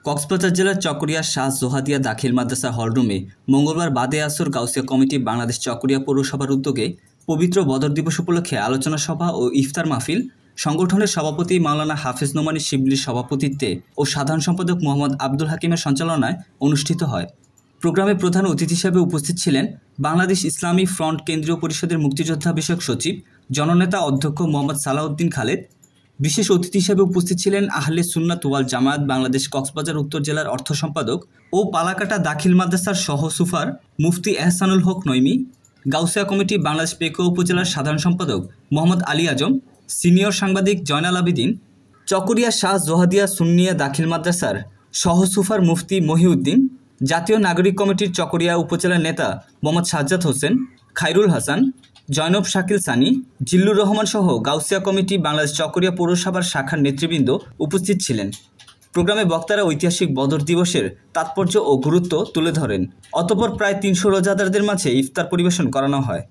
কক্সবাজার জেলার চকরিয়া শাহ জোহাদিয়া দাখিল মাদ্রাসা হলরুমে মঙ্গলবার বাদে আসর গাউসিয়া কমিটি বাংলাদেশ চকরিয়া পৌরসভার উদ্যোগে পবিত্র বদর দিবস উপলক্ষে আলোচনা সভা ও ইফতার মাহফিল সংগঠনের সভাপতি মাওলানা হাফেজ নোমানী শিবলির সভাপতিত্বে ও সাধারণ সম্পাদক মোহাম্মদ আব্দুল হাকিমের সঞ্চালনায় অনুষ্ঠিত হয়। প্রোগ্রামে প্রধান অতিথি হিসেবে উপস্থিত ছিলেন বাংলাদেশ ইসলামী ফ্রন্ট কেন্দ্রীয় পরিষদের মুক্তিযোদ্ধা বিষয়ক সচিব জননেতা অধ্যক্ষ মোহাম্মদ সালাউদ্দিন খালেদ। বিশেষ অতিথি হিসেবে উপস্থিত ছিলেন আহলে সুন্নাত ওয়াল জামায়াত বাংলাদেশ কক্সবাজার উত্তর জেলার অর্থ সম্পাদক ও পালাকাটা দাখিল মাদ্রাসার সহ সুফার মুফতি এহসানুল হক নইমি, গাউসিয়া কমিটি বাংলাদেশ পেকুয়া উপজেলার সাধারণ সম্পাদক মোহাম্মদ আলী আজম, সিনিয়র সাংবাদিক জয়নাল আবেদিন, চকরিয়া শাহ জোহাদিয়া সুন্নিয়া দাখিল মাদ্রাসার সহ সুফার মুফতি মহিউদ্দিন, জাতীয় নাগরিক কমিটির চকরিয়া উপজেলার নেতা মোহাম্মদ সাজ্জাদ হোসেন, খায়রুল হাসান, জয়নব শাকিল সানি, জিল্লুর রহমান সহ গাউসিয়া কমিটি বাংলাদেশ চকরিয়া পৌরসভার শাখার নেতৃবৃন্দ উপস্থিত ছিলেন। প্রোগ্রামে বক্তারা ঐতিহাসিক বদর দিবসের তাৎপর্য ও গুরুত্ব তুলে ধরেন। অতঃপর প্রায় ৩০০ রোজাদারদের মাঝে ইফতার পরিবেশন করানো হয়।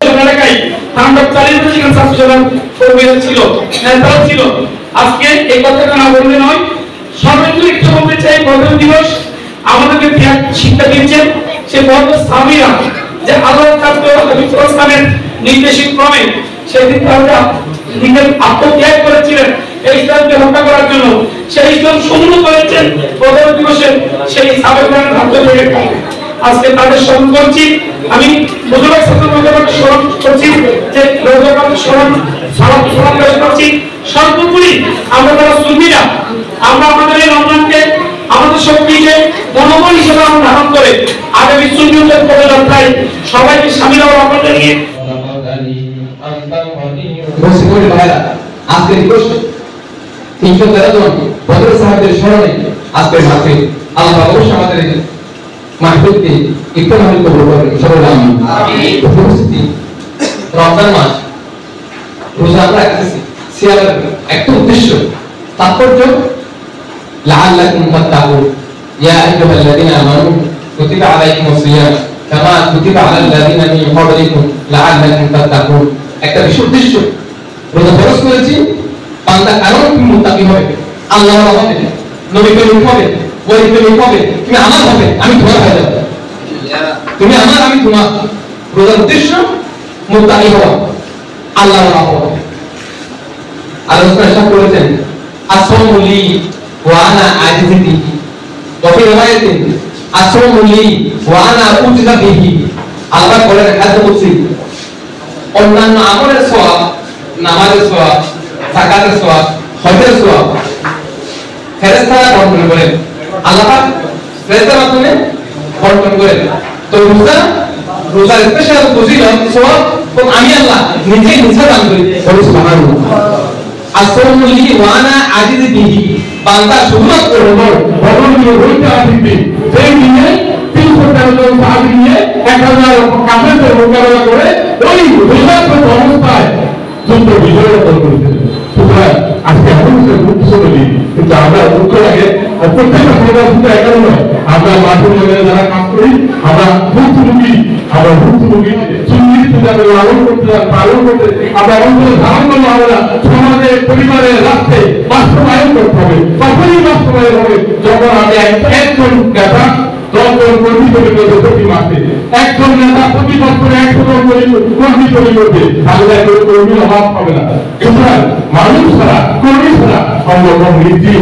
আজকে এই কথাটা না বললে নয়, সর্বত্র একটু বলতে চাই, বদর দিবস আমাদেরকে শিক্ষা দিচ্ছেন সে বদর সাহাবীরা যে আল্লাহ তাআলার নির্দেশিত ক্রমে সেদিন তারা নিজের আত্মত্যাগ করেছিলেন এই ইসলামকে রক্ষা করার জন্য। সেই ইসলাম সম্পূর্ণ করেছেন বদর দিবসে সেই সাহাবাগণের হাত ধরে। আজকে তাদের স্মরণ করছি, আমি মুজফর সাহেবের স্মরণ করছি, যে রোজার স্মরণ করছি। সর্বোপরি আমরা যারা সুন্নিরা, আমরা আমাদের এই রমজানকে আমাদের শক্তিকে মনোবল হিসেবে আমরা ধারণ করে আগামী সুন্নিয়তের পদযাত্রায় সবাইকে সামিল হওয়ার আহ্বান জানিয়ে আজকে 313 জন বদর সাহাবীদের স্মরণে আজকের মাহফিল আল্লাহ অবশ্যই আমাদের মাহফিলকে ইফতার মাহফিল কবুল করবেন। সকলে আমিন। উপস্থিতি রমজান মাস, রোজা আমরা রাখতেছি, সিয়ামের একটা উদ্দেশ্য তাৎপর্য লাআল্লাকুম তাত্তাকুন ইয়া আইয়ুহাল্লাযীনা আমানু কুতিবা আলাইকুমুস সিয়াম কামা কুতিবা আলাল লাযীনা মিন ক্বাবলিকুম লাআল্লাকুম তাত্তাকুন। একটা বিশেষ উদ্দেশ্য রোজা ফরজ করেছি বান্দা কারণ তুমি মুত্তাকি হবে, আল্লাহর হবে, নবী প্রেমিক হবে, ওলি প্রেমিক হবে, তুমি আমার হবে, আমি তোমার হয়ে যাব। তুমি আমার, আমি তোমার। রোজার উদ্দেশ্য মুত্তাকি হওয়া, আল্লাহর হওয়া। আলোচনা শেষ করেছেন আসওমু লি ওয়া আনা আজিজু বিহি ওয়া ফি রিওয়ায়াতিন আসওমু লি ওয়া আনা উজজা বিহি। আল্লাহ বলেন হাদিসে কুদসি, অন্যান্য আমলের সওয়াব, নামাজের সওয়াব, যাকাতের সওয়াব, হজের সওয়াব ফেরেশতারা বর্ণনা করেন, আল্লাহ পাক ফেরেশতার মাধ্যমে বর্ণনা করেন। তো রোজার স্পেশাল ফজিলত সওয়াব তো আমি আল্লাহ নিজেই দান করি। সুবহানাল্লাহ। আসওমু লি ওয়া আনা আজিজু বিহি, বান্দা শুধুমাত্র বদর দিবসে আসবে সেই দিনে 313 জন সাহাবী নিয়ে 1000 কাফেরদের মোকাবেলা করে ওই রোজার অবস্থায় যুদ্ধ বিজয় অর্জন করেছিলেন। সুতরাং আজকে আমাদের গুরুত্বপূর্ণ দিন, কিন্তু আমরা দুঃখ লাগে প্রত্যেকটা প্রোগ্রাম শুধু একারণ নয়, আমরা মাঠের ময়দানে যারা কাজ করি, আমরা ভুক্তভোগী সুন্নিত যাতে লালন করতে পালন করতে আমরা অন্তরে ধারণ করলে হবে না, সমাজে পরিবারে রাষ্ট্রে বাস্তবায়ন করতে হবে। তখনই বাস্তবায়ন হবে যখন আমি একজন নেতা 10 জন কর্মী তৈরি করবে প্রতি মাসে, একজন নেতা প্রতি বছরে 100 জন কর্মী তৈরি করবে, তাহলে কর্মীর অভাব হবে না। সুতরাং মানুষ ছাড়া, কর্মী ছাড়া সংগঠন নির্জীব।